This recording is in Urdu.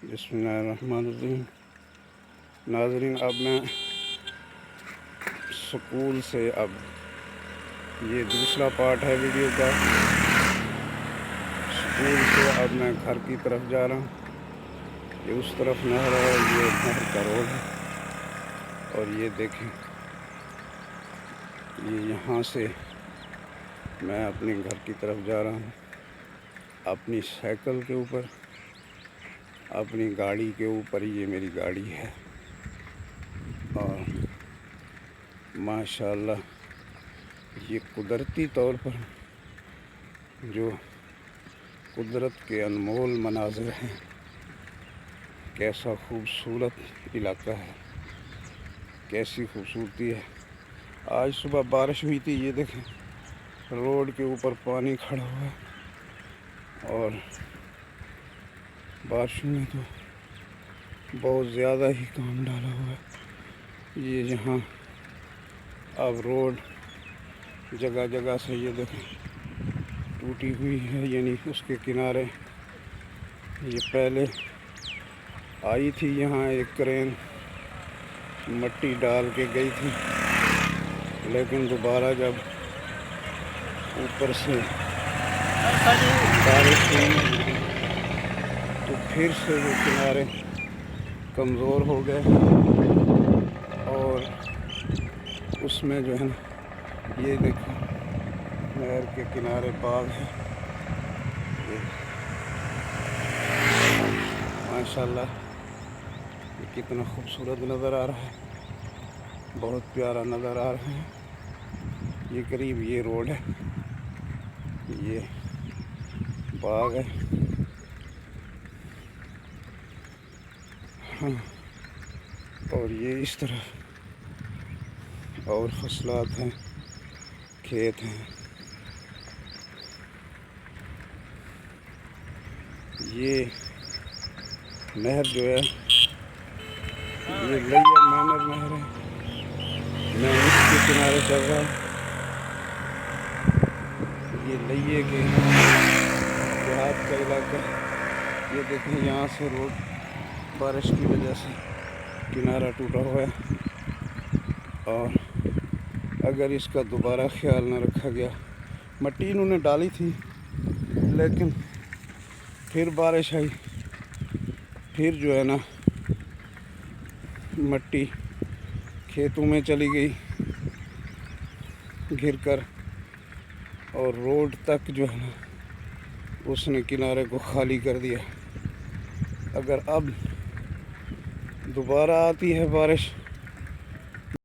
بسم اللہ الرحمن الرحیم۔ ناظرین، اب میں سکول سے یہ دوسرا پارٹ ہے ویڈیو کا۔ سکول سے اب میں گھر کی طرف جا رہا ہوں۔ یہ اس طرف نہر ہے، یہ نہر کا روڈ ہے، اور یہ دیکھیں، یہ یہاں سے میں اپنے گھر کی طرف جا رہا ہوں، اپنی سائیکل کے اوپر، اپنی گاڑی کے اوپر۔ یہ میری گاڑی ہے، اور ماشاءاللہ یہ قدرتی طور پر جو قدرت کے انمول مناظر ہیں، کیسا خوبصورت علاقہ ہے، کیسی خوبصورتی ہے۔ آج صبح بارش ہوئی تھی، یہ دیکھیں روڈ کے اوپر پانی کھڑا ہوا ہے، اور بارشوں میں تو بہت زیادہ ہی کام ڈالا ہوا ہے۔ یہ یہاں اب روڈ جگہ جگہ سے یہ دیکھیں ٹوٹی ہوئی ہے، یعنی اس کے کنارے۔ یہ پہلے آئی تھی یہاں ایک کرین، مٹی ڈال کے گئی تھی، لیکن دوبارہ جب اوپر سے بارش ہوئی تو پھر سے وہ کنارے کمزور ہو گئے، اور اس میں جو ہے نا، یہ دیکھیں نہر کے کنارے باغ ہے۔ ماشاءاللہ یہ کتنا خوبصورت نظر آ رہا ہے، بہت پیارا نظر آ رہا ہے۔ یہ قریب یہ روڈ ہے، یہ باغ ہے، ہاں، اور یہ اس طرح اور فصلات ہیں، کھیت ہیں۔ یہ نہر جو ہے، یہ لیا مینر نہر ہے، میں اس کے کنارے چل رہا ہوں۔ یہ لیے کے دیہات کا علاقہ، یہ دیکھیں یہاں سے روڈ بارش کی وجہ سے کنارہ ٹوٹا ہوا ہے، اور اگر اس کا دوبارہ خیال نہ رکھا گیا، مٹی انہوں نے ڈالی تھی، لیکن پھر بارش آئی، پھر جو ہے نا مٹی کھیتوں میں چلی گئی گر کر، اور روڈ تک جو ہے نا اس نے کنارے کو خالی کر دیا۔ اگر اب دوبارہ آتی ہے بارش